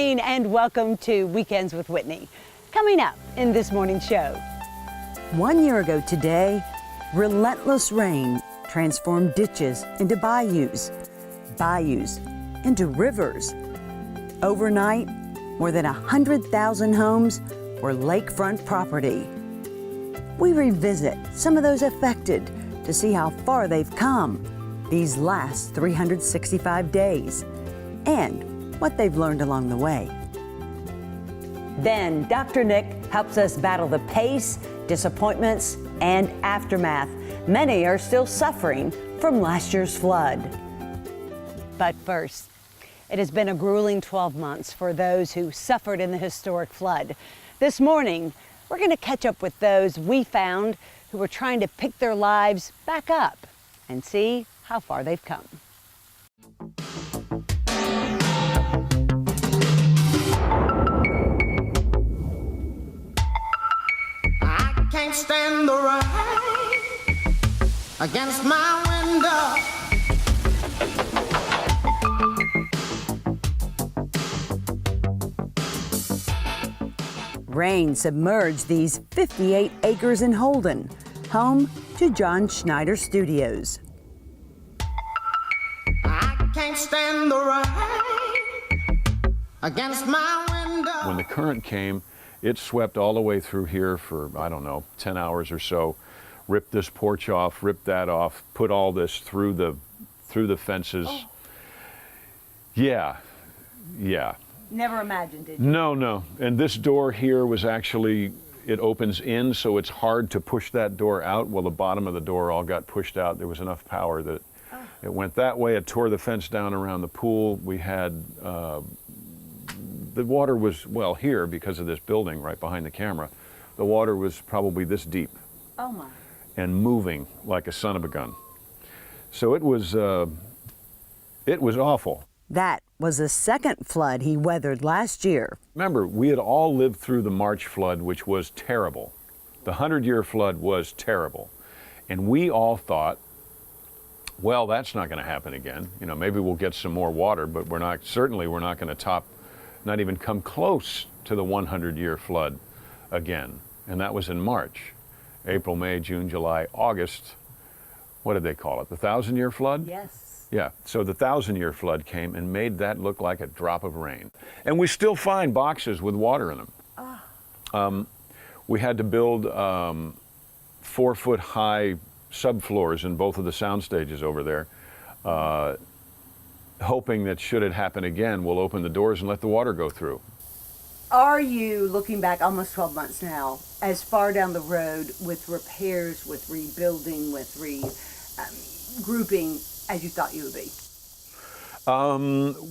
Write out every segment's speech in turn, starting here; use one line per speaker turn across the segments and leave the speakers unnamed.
morning and welcome to Weekends with Whitney. Coming up in this morning's show.
1 year ago today, relentless rain transformed ditches into bayous, bayous into rivers. Overnight, more than 100,000 homes were lakefront property. We revisit some of those affected to see how far they've come these last 365 days and what they've learned along the way. Then Dr. Nick helps us battle the pace, disappointments, and aftermath. Many are still suffering from last year's flood.
But first, it has been a grueling 12 months for those who suffered in the historic flood. This morning, we're going to catch up with those we found who were trying to pick their lives back up and see how far they've come.
I can't stand the rain against my window.
Rain submerged these 58 acres in Holden, home to John Schneider Studios.
I can't stand the rain against my window.
When the current came, it swept all the way through here for, I don't know, 10 hours or so, ripped this porch off, ripped that off, put all this through the fences. Oh. Yeah.
Never imagined, did you?
No. And this door here was actually, it opens in, so it's hard to push that door out. Well, the bottom of the door all got pushed out. There was enough power that it went that way. It tore the fence down around the pool. We had, the water was, well, here because of this building right behind the camera, the water was probably this deep.
Oh my.
And moving like a son of a gun. So it was awful.
That was the second flood he weathered last year.
Remember, we had all lived through the March flood, which was terrible. The 100-year flood was terrible. And we all thought, well, that's not going to happen again. You know, maybe we'll get some more water, but we're not going to top, not even come close to the 100-year flood again. And that was in March. April, May, June, July, August. What did they call it? The 1,000-year flood?
Yes.
Yeah, so the 1,000-year flood came and made that look like a drop of rain. And we still find boxes with water in them. Oh. We had to build 4-foot-high subfloors in both of the sound stages over there, hoping that should it happen again, we'll open the doors and let the water go through.
Are you, looking back almost 12 months now, as far down the road with repairs, with rebuilding, with regrouping as you thought you would be?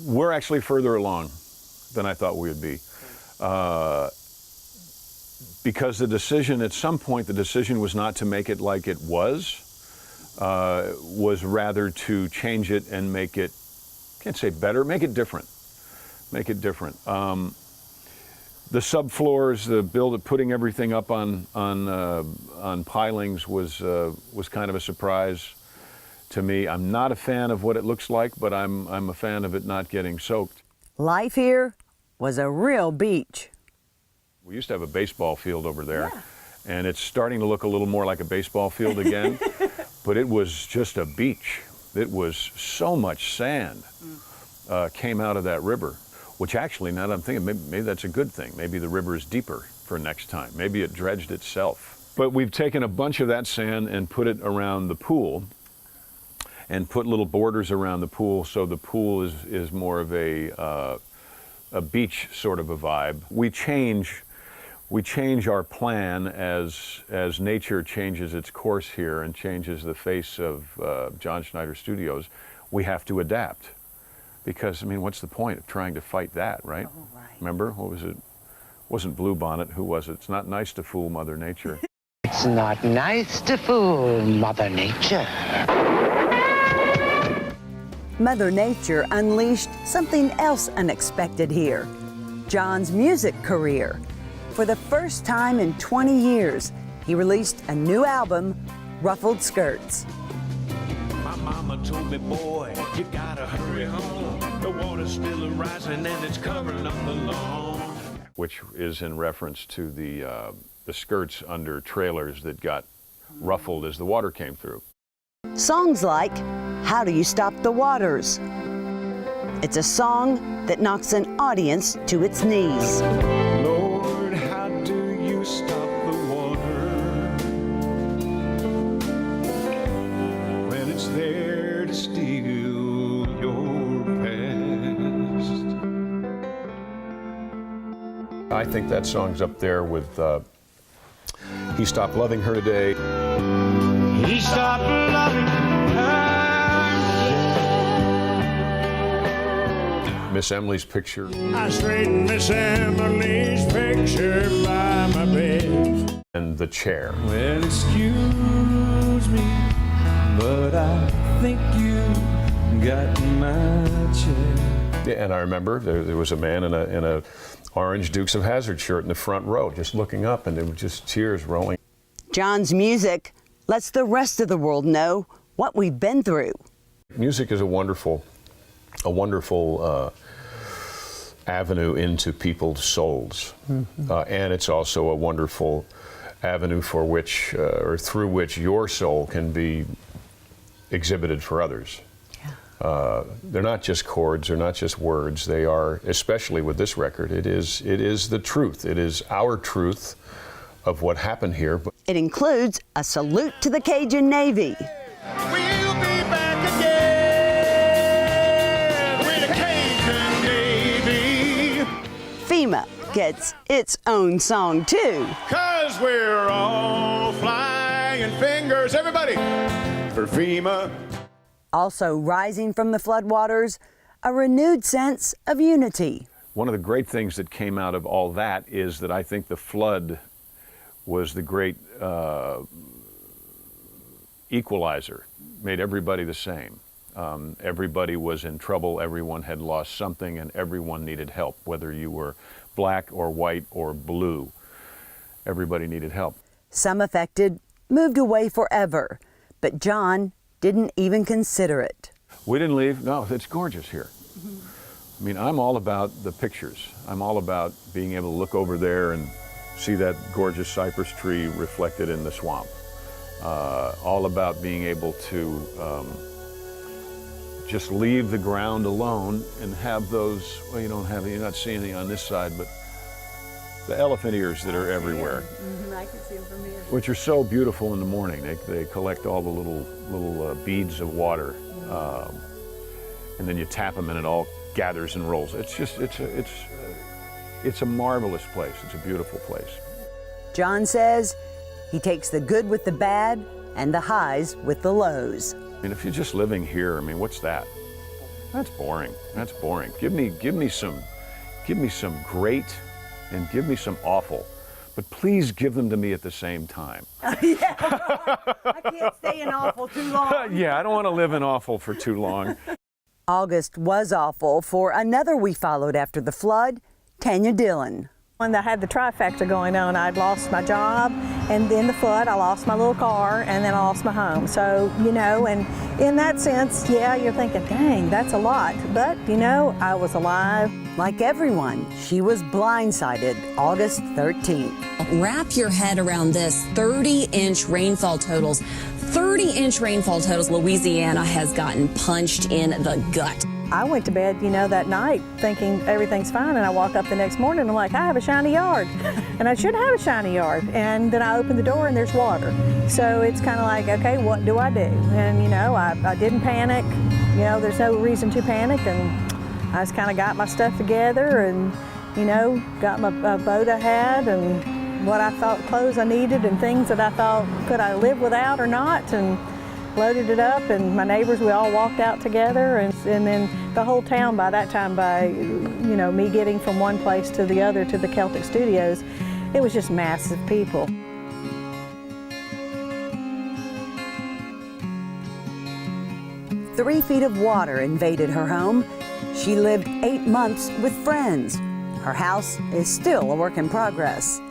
We're actually further along than I thought we would be. Because the decision, at some point, the decision was not to make it like it was rather to change it and make it, can't say better, make it different. Make it different. The subfloors, putting everything up on pilings was kind of a surprise to me. I'm not a fan of what it looks like, but I'm a fan of it not getting soaked.
Life here was a real beach.
We used to have a baseball field over there, and it's starting to look a little more like a baseball field again, but it was just a beach. It was so much sand came out of that river, which actually, now that I'm thinking, maybe that's a good thing. Maybe the river is deeper for next time. Maybe it dredged itself. But we've taken a bunch of that sand and put it around the pool, and put little borders around the pool, so the pool is more of a beach sort of a vibe. We change our plan as nature changes its course here and changes the face of John Schneider Studios. We have to adapt, because I mean, what's the point of trying to fight that, right?
Oh, right.
Remember, what was it? Wasn't Bluebonnet? Who was it? It's not nice to fool Mother Nature.
It's not nice to fool Mother Nature.
Mother Nature unleashed something else unexpected here. John's music career. For the first time in 20 years, he released a new album, Ruffled Skirts.
My mama told me, boy, you gotta hurry home. The water's still rising and it's covering up the lawn.
Which is in reference to the skirts under trailers that got ruffled as the water came through.
Songs like How Do You Stop the Waters? It's a song that knocks an audience to its knees.
Lord, how do you stop the water when it's there to steal your past?
I think that song's up there with He Stopped Loving Her Today.
He stopped loving her.
Miss Emily's Picture.
I straightened Miss Emily's picture by my bed.
And The Chair.
Well, excuse me, but I think you got my chair.
Yeah, and I remember there was a man in a orange Dukes of Hazzard shirt in the front row, just looking up, and there were just tears rolling.
John's music lets the rest of the world know what we've been through.
Music is a wonderful avenue into people's souls, and it's also a wonderful avenue for which, or through which, your soul can be exhibited for others. They're not just chords, they're not just words. They are, especially with this record, it is the truth. It is our truth of what happened here.
It includes a salute to the Cajun Navy.
We'll be back again with a Cajun Navy.
FEMA gets its own song too.
'Cause we're all flying fingers, everybody, for FEMA.
Also rising from the floodwaters, a renewed sense of unity.
One of the great things that came out of all that is that I think the flood was the great equalizer, made everybody the same. Everybody was in trouble, everyone had lost something, and everyone needed help, whether you were black or white or blue. Everybody needed help.
Some affected moved away forever, but John didn't even consider it.
We didn't leave. No, it's gorgeous here. I mean, I'm all about the pictures. I'm all about being able to look over there and see that gorgeous cypress tree reflected in the swamp. All about being able to just leave the ground alone and have those, well, you're not seeing anything on this side, but the elephant ears that are everywhere.
I can see them from here.
Which are so beautiful in the morning. They collect all the little beads of water, and then you tap them and it all gathers and rolls. It's a marvelous place. It's a beautiful place.
John says he takes the good with the bad and the highs with the lows.
I mean, if you're just living here, I mean, what's that? That's boring. That's boring. Give me some great and give me some awful. But please give them to me at the same time.
Yeah, I can't stay in awful too long.
Yeah, I don't want to live in awful for too long.
August was awful for another we followed after the flood, Tanya Dillon.
When I had the trifecta going on, I'd lost my job, and then the flood, I lost my little car, and then I lost my home. So, and in that sense, yeah, you're thinking, dang, that's a lot. But, I was alive.
Like everyone, she was blindsided August 13th.
Wrap your head around this, 30-inch rainfall totals. 30-inch rainfall totals. Louisiana has gotten punched in the gut.
I went to bed, that night thinking everything's fine, and I woke up the next morning and I'm like, I have a shiny yard, and I should have a shiny yard. And then I opened the door and there's water. So it's kind of like, okay, what do I do? And I didn't panic. There's no reason to panic, and I just kind of got my stuff together and, got my boat I had and what I thought clothes I needed and things that I thought could I live without or not, and loaded it up, and my neighbors, we all walked out together, and then the whole town by that time, by me getting from one place to the other to the Celtic Studios, it was just massive people.
Three feet of water invaded her home. She lived 8 months with friends. Her house is still a work in progress.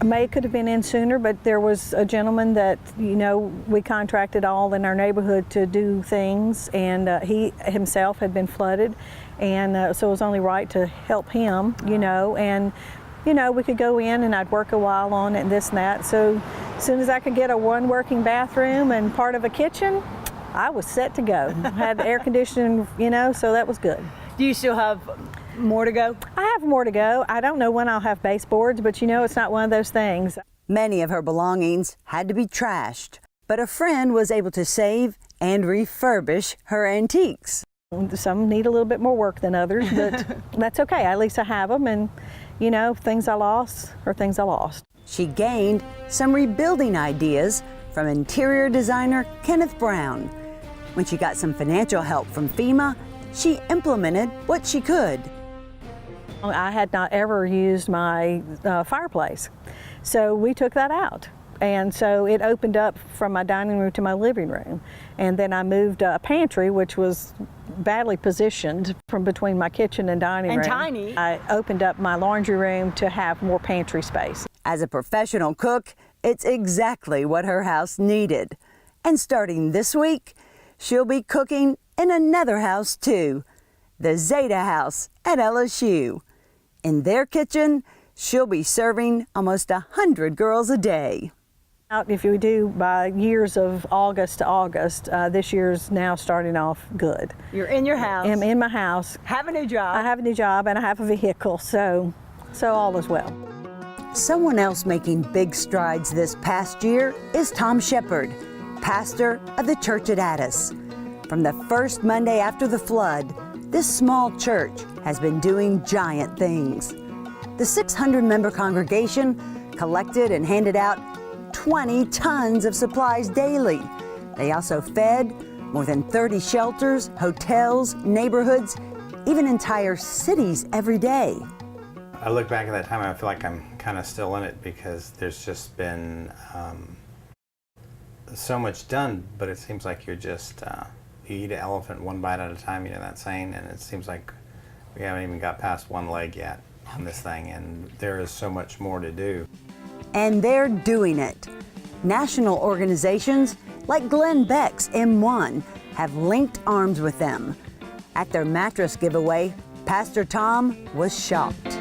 May could have been in sooner, but there was a gentleman that, you know, we contracted all in our neighborhood to do things, and he himself had been flooded, and so it was only right to help him, you know, and you know, we could go in and I'd work a while on it and this and that. So as soon as I could get a one working bathroom and part of a kitchen, I was set to go. Had air conditioning, you know, so that was good.
Do you still have more to go?
I have more to go. I don't know when I'll have baseboards, but you know, it's not one of those things.
Many of her belongings had to be trashed, but a friend was able to save and refurbish her antiques.
Some need a little bit more work than others, but that's okay. At least I have them, and you know, things I lost are things I lost.
She gained some rebuilding ideas from interior designer Kenneth Brown. When she got some financial help from FEMA, she implemented what she could.
I had not ever used my fireplace, so we took that out. And so it opened up from my dining room to my living room. And then I moved a pantry, which was badly positioned from between my kitchen and dining room.
And tiny.
I opened up my laundry room to have more pantry space.
As a professional cook, it's exactly what her house needed. And starting this week, she'll be cooking in another house too, the Zeta House at LSU. In their kitchen, she'll be serving almost 100 girls a day.
If you do by years of August to August, this year's now starting off good.
You're in your house.
I'm in my house.
Have a new job.
I have a new job and I have a vehicle, so all is well.
Someone else making big strides this past year is Tom Shepard, pastor of the church at Addis. From the first Monday after the flood, this small church has been doing giant things. The 600-member congregation collected and handed out 20 tons of supplies daily. They also fed more than 30 shelters, hotels, neighborhoods, even entire cities every day.
I look back at that time and I feel like I'm kind of still in it because there's just been so much done, but it seems like you're just, you eat an elephant one bite at a time, you know that saying, and it seems like we haven't even got past one leg yet on this thing, and there is so much more to do.
And they're doing it. National organizations like Glenn Beck's M1 have linked arms with them. At their mattress giveaway, Pastor Tom was shocked.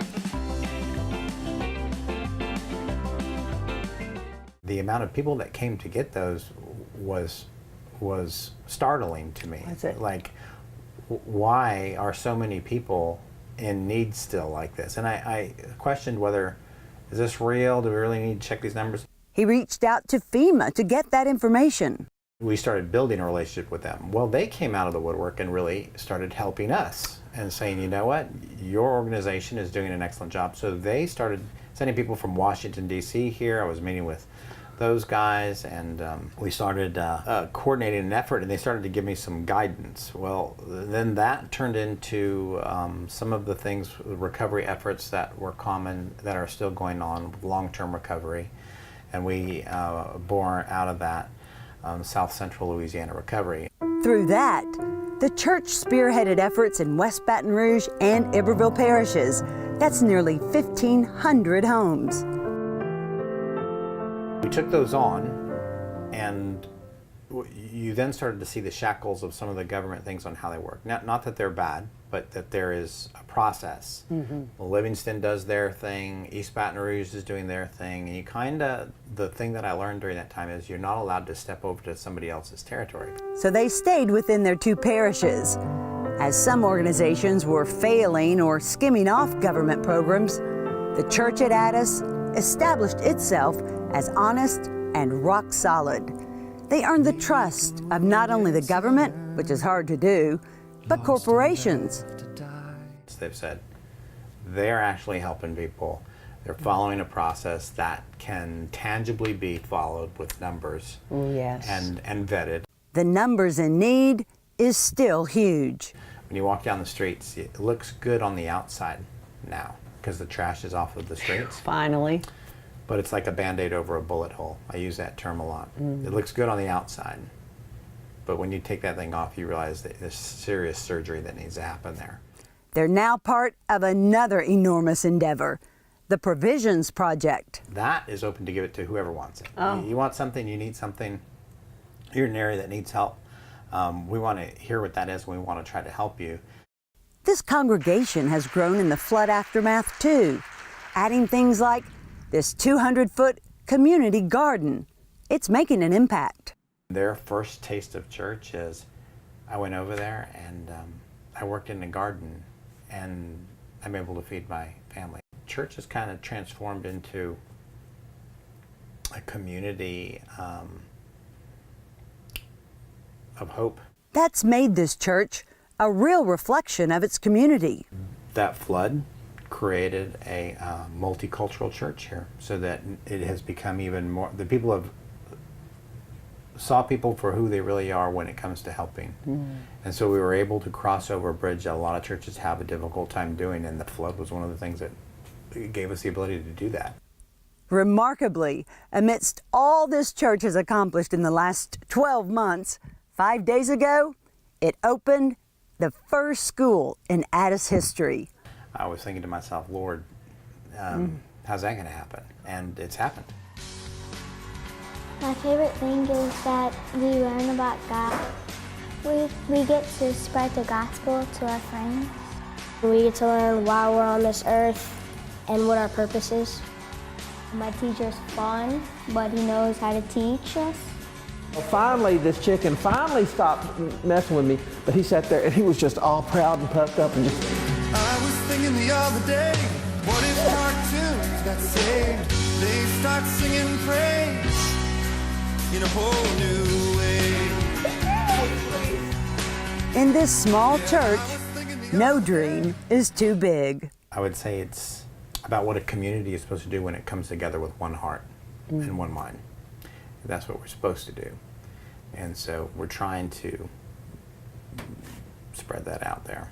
The amount of people that came to get those was startling to me.
That's it.
Like, why are so many people in need still like this? And I questioned whether, is this real? Do we really need to check these numbers?
He reached out to FEMA to get that information.
We started building a relationship with them. Well, they came out of the woodwork and really started helping us and saying, you know what, your organization is doing an excellent job. So they started sending people from Washington, D.C. here. I was meeting with those guys, and we started coordinating an effort, and they started to give me some guidance. Well, then that turned into some of the things, recovery efforts that were common, that are still going on, long-term recovery, and we bore out of that South Central Louisiana recovery.
Through that, the church spearheaded efforts in West Baton Rouge and Iberville parishes. That's nearly 1,500 homes.
We took those on, and you then started to see the shackles of some of the government things on how they work. Not that they're bad, but that there is a process. Mm-hmm. Livingston does their thing, East Baton Rouge is doing their thing, and you the thing that I learned during that time is you're not allowed to step over to somebody else's territory.
So they stayed within their two parishes. As some organizations were failing or skimming off government programs, the church at Addis established itself as honest and rock solid. They earned the trust of not only the government, which is hard to do, but corporations.
They've said they're actually helping people. They're following a process that can tangibly be followed with numbers.
Yes.
and vetted.
The numbers in need is still huge.
When you walk down the streets, it looks good on the outside now because the trash is off of the streets.
Finally.
But it's like a Band-Aid over a bullet hole. I use that term a lot. It looks good on the outside, but when you take that thing off, you realize that there's serious surgery that needs to happen there.
They're now part of another enormous endeavor, the Provisions Project.
That is open to give it to whoever wants it. You want something, you need something, you're in an area that needs help. We want to hear what that is, and we want to try to help you.
This congregation has grown in the flood aftermath too, adding things like this 200-foot community garden. It's making an impact.
Their first taste of church is, I went over there and I worked in the garden and I'm able to feed my family. Church has kind of transformed into a community of hope.
That's made this church a real reflection of its community.
That flood created a multicultural church here, so that it has become even more, the people have saw people for who they really are when it comes to helping. And so we were able to cross over a bridge that a lot of churches have a difficult time doing, and the flood was one of the things that gave us the ability to do that.
Remarkably, amidst all this church has accomplished in the last 12 months, 5 days ago, it opened the first school in Addis history.
I was thinking to myself, Lord, how's that going to happen? And it's happened.
My favorite thing is that we learn about God. We get to spread the gospel to our friends.
We get to learn why we're on this earth and what our purpose is.
My teacher's fun, but he knows how to teach us.
Well, finally, this chicken finally stopped messing with me, but he sat there and he was just all proud and puffed up and just...
I was thinking the other day, what if cartoons got saved? They start singing praise in a whole new way.
In this small church, no dream is too big.
I would say it's about what a community is supposed to do when it comes together with one heart and one mind. That's what we're supposed to do. And so we're trying to spread that out there.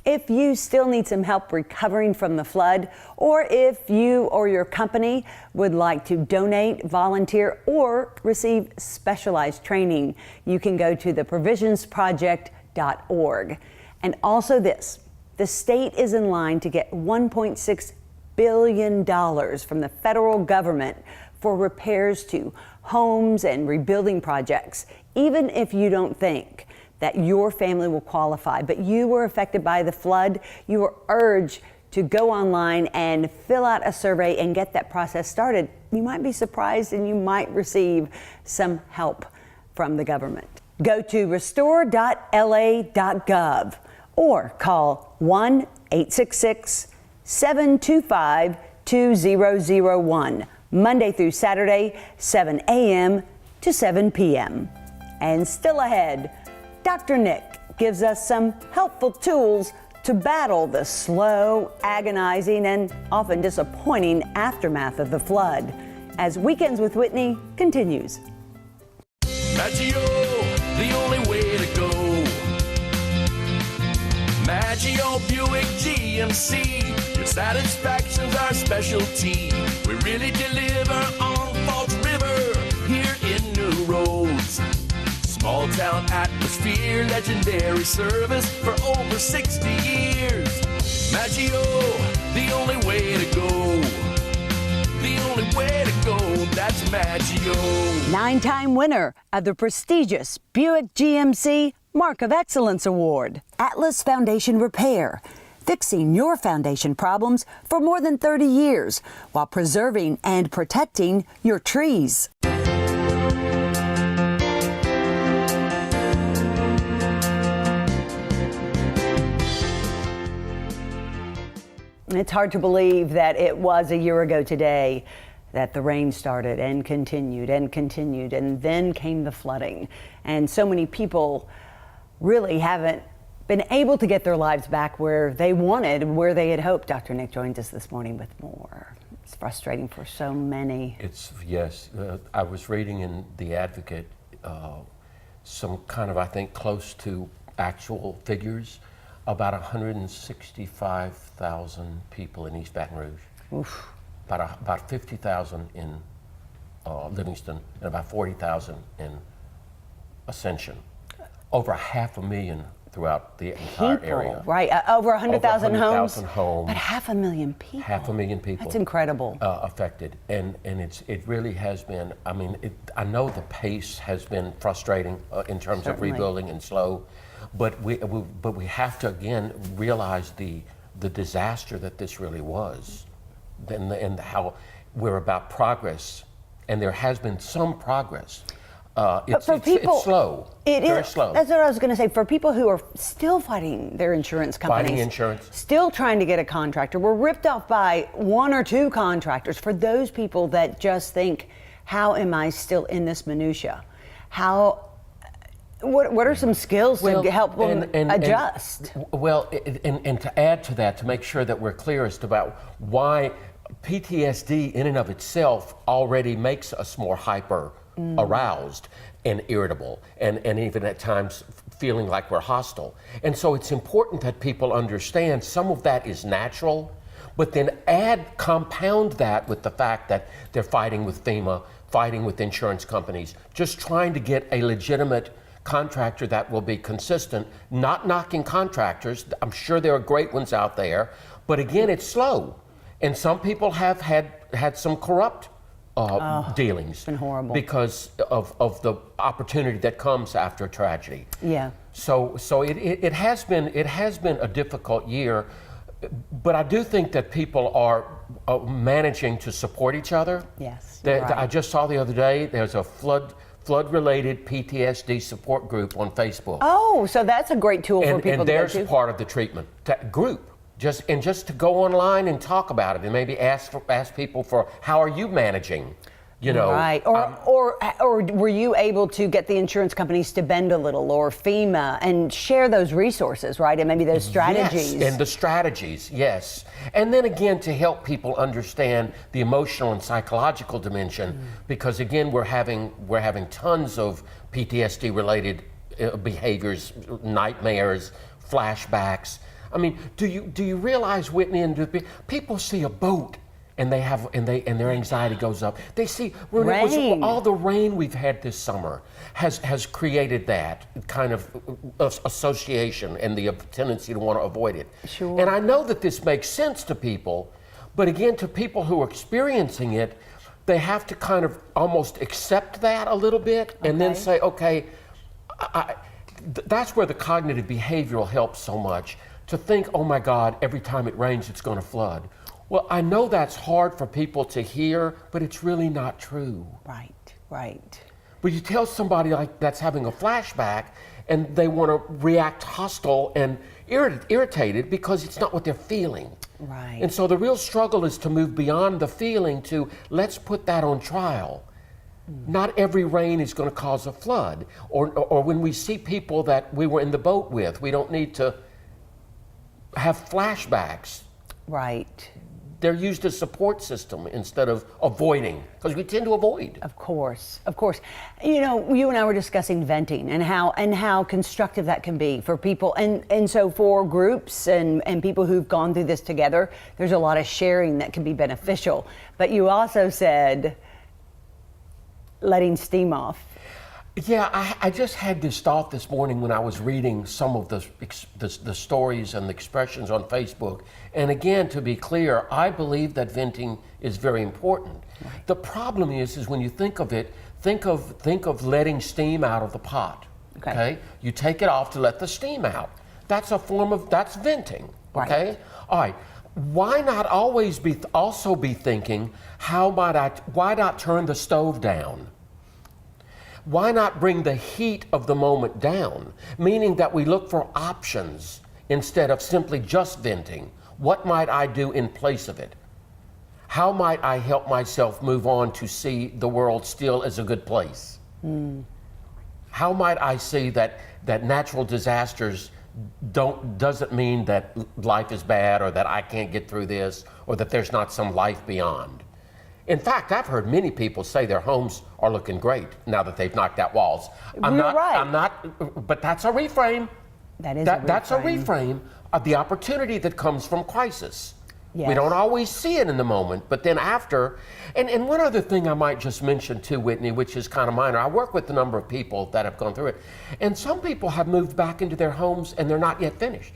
If you still need some help recovering from the flood, or if you or your company would like to donate, volunteer, or receive specialized training, you can go to theprovisionsproject.org. And also this, the state is in line to get $1.6 billion from the federal government for repairs to homes and rebuilding projects, even if you don't think that your family will qualify, but you were affected by the flood, you are urged to go online and fill out a survey and get that process started. You might be surprised and you might receive some help from the government. Go to restore.la.gov or call 1-866-725-2001, Monday through Saturday, 7 a.m. to 7 p.m. And still ahead, Dr. Nick gives us some helpful tools to battle the slow, agonizing, and often disappointing aftermath of the flood, as Weekends with Whitney continues.
Maggio, the only way to go. Maggio Buick GMC, your satisfaction's our specialty. We really deliver on Falls River, here in New Roads. Small town atmosphere, legendary service for over 60 years. Maggio, the only way to go. The only way to go, that's Maggio.
9-time winner of the prestigious Buick GMC Mark of Excellence Award. Atlas Foundation Repair, fixing your foundation problems for more than 30 years while preserving and protecting your trees.
It's hard to believe that it was a year ago today that the rain started and continued, and then came the flooding. And so many people really haven't been able to get their lives back where they wanted, where they had hoped. Dr. Nick joins us this morning with more. It's frustrating for so many.
Yes. I was reading in The Advocate some kind of, I think, close to actual figures. About 165,000 people in East Baton Rouge.
Oof.
About 50,000 in Livingston, and about 40,000 in Ascension. Over 500,000 throughout the entire area.
Right, over 100,000 homes.
100,000 homes.
But 500,000 people.
500,000 people.
That's incredible.
Affected, and it really has been. I mean, I know the pace has been frustrating in terms
Certainly.
of rebuilding and slow, but we have to again realize the disaster that this really was, and how we're about progress, and there has been some progress. It's slow. Very slow.
That's what I was going to say. For people who are still fighting their insurance companies,
Fighting insurance.
still trying to get a contractor, we're ripped off by one or two contractors. For those people that just think, how am I still in this minutia? What are some skills to help them adjust?
And to add to that, to make sure that we're clearest about why PTSD in and of itself already makes us more hyper aroused and irritable, and even at times feeling like we're hostile. And so it's important that people understand some of that is natural, but then compound that with the fact that they're fighting with FEMA, fighting with insurance companies, just trying to get a legitimate contractor that will be consistent, not knocking contractors. I'm sure there are great ones out there, but again, it's slow. And some people have had some corrupt dealings.
It's been horrible.
Because of the opportunity that comes after a tragedy.
Yeah.
So it has been a difficult year, but I do think that people are managing to support each other.
Yes.
I just saw the other day there's a flood-related PTSD support group on Facebook.
Oh, so that's a great tool for people
and
to go
there's
to.
part of the treatment group. Just to go online and talk about it, and maybe ask people for how are you managing,
Right, or were you able to get the insurance companies to bend a little, or FEMA, and share those resources, right, and maybe those strategies.
Yes, and the strategies, yes, and then again to help people understand the emotional and psychological dimension, because again we're having tons of PTSD-related behaviors, nightmares, flashbacks. I mean, do you realize, Whitney, and people see a boat and their anxiety goes up. They see
rain.
All the rain we've had this summer has created that kind of association and the tendency to want to avoid it.
Sure.
And I know that this makes sense to people, but again, to people who are experiencing it, they have to kind of almost accept that a little bit and then say, okay, that's where the cognitive behavioral helps so much. To think, oh my God, every time it rains, it's going to flood. Well, I know that's hard for people to hear, but it's really not true.
Right.
But you tell somebody like that's having a flashback, and they want to react hostile and irritated because it's not what they're feeling.
Right.
And so the real struggle is to move beyond the feeling to let's put that on trial. Not every rain is going to cause a flood, or when we see people that we were in the boat with, we don't need to have flashbacks.
Right.
They're used as support system instead of avoiding, because we tend to avoid.
Of course. You and I were discussing venting and how constructive that can be for people. And so for groups and people who've gone through this together, there's a lot of sharing that can be beneficial. But you also said letting steam off.
Yeah, I just had this thought this morning when I was reading some of the stories and the expressions on Facebook. And again, to be clear, I believe that venting is very important. Right. The problem is when you think of it, think of letting steam out of the pot. Okay? You take it off to let the steam out. That's that's venting. Okay?
Right.
All right. Why not always also be thinking, why not turn the stove down? Why not bring the heat of the moment down? Meaning that we look for options instead of simply just venting. What might I do in place of it? How might I help myself move on to see the world still as a good place? How might I see that natural disasters doesn't mean that life is bad, or that I can't get through this, or that there's not some life beyond? In fact, I've heard many people say their homes are looking great now that they've knocked out walls. I'm not, but that's a reframe.
That is
That's a reframe of the opportunity that comes from crisis. We don't always see it in the moment, but then after, and one other thing I might just mention too, Whitney, which is kind of minor. I work with a number of people that have gone through it, and some people have moved back into their homes and they're not yet finished.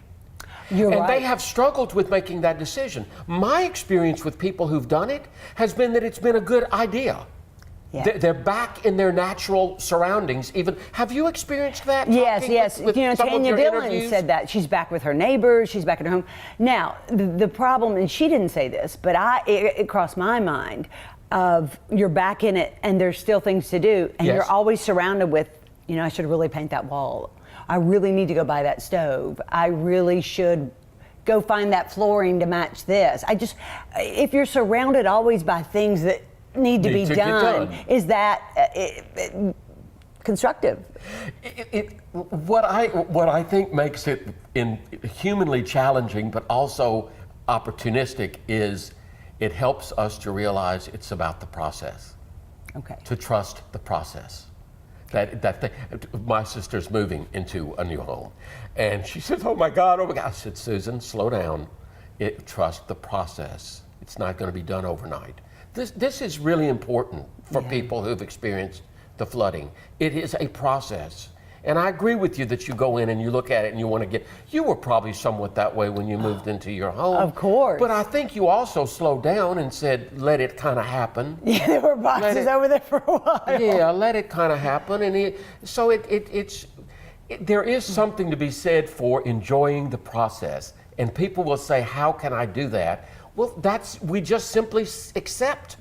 You're
and
right.
they have struggled with making that decision. My experience with people who've done it has been that it's been a good idea.
Yeah.
They're back in their natural surroundings. Even have you experienced that?
Yes.
With
you know,
some of
Tanya
your
Dillon
interviews?
said that she's back with her neighbors. She's back at her home. Now, the problem, and she didn't say this, but it crossed my mind of you're back in it, and there's still things to do, and you're always surrounded with, you know, I should really paint that wall. I really need to go buy that stove. I really should go find that flooring to match this. If you're surrounded always by things that need to be done, is that constructive?
What I think makes it humanly challenging, but also opportunistic, is it helps us to realize it's about the process.
Okay.
To trust the process. My sister's moving into a new home, and she says, "Oh my God!" I said, "Susan, slow down. Trust the process. It's not going to be done overnight." This is really important for people who've experienced the flooding. It is a process. And I agree with you that you go in and you look at it and you want to you were probably somewhat that way when you moved into your home.
Of course.
But I think you also slowed down and said, let it kind of happen.
Yeah, there were boxes over there for a while.
Yeah, let it kind of happen. And there is something to be said for enjoying the process. And people will say, how can I do that? Well, we just simply accept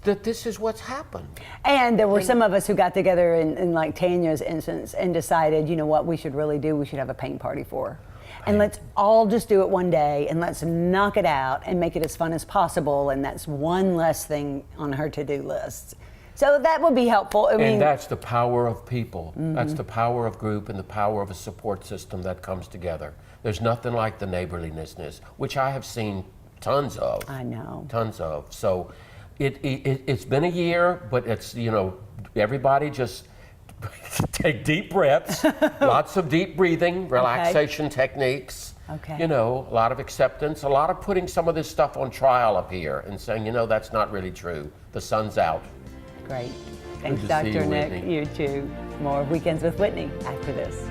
that this is what's happened.
And there were some of us who got together in like Tanya's instance and decided, you know what we should really do? We should have a paint party for her. And let's all just do it one day and let's knock it out and make it as fun as possible. And that's one less thing on her to-do list. So that would be helpful.
And that's the power of people. Mm-hmm. That's the power of group and the power of a support system that comes together. There's nothing like the neighborliness, which I have seen tons of.
I know.
Tons of. So it's been a year, but it's, everybody just take deep breaths, lots of deep breathing, relaxation techniques.
Okay.
A lot of acceptance, a lot of putting some of this stuff on trial up here and saying, that's not really true. The sun's out.
Great. Thanks, Dr. Nick.
Whitney.
You too. More of Weekends with Whitney after this.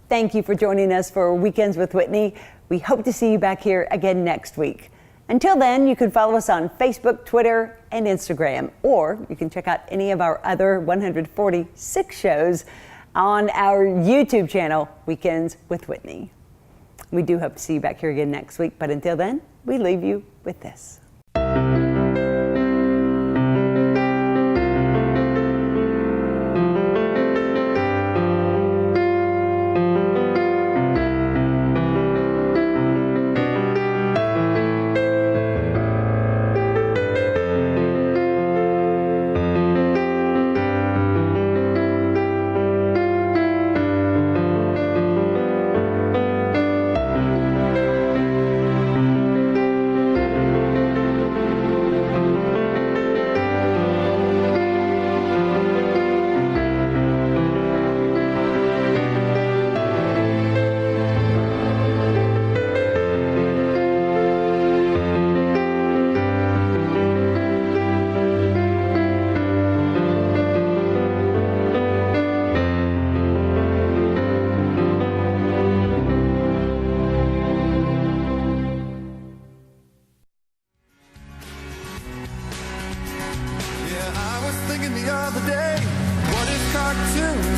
Thank you for joining us for Weekends with Whitney. We hope to see you back here again next week. Until then, you can follow us on Facebook, Twitter, and Instagram, or you can check out any of our other 146 shows on our YouTube channel, Weekends with Whitney. We do hope to see you back here again next week, but until then, we leave you with this.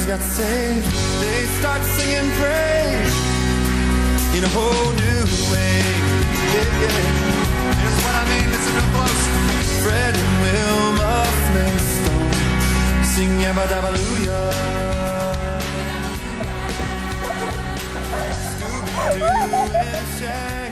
Got saved, they start singing praise in a whole new way. Here's what I mean, listen real close. Fred and Wilma Flintstone sing Yabba Dabba Scooby-Doo and Shaggy.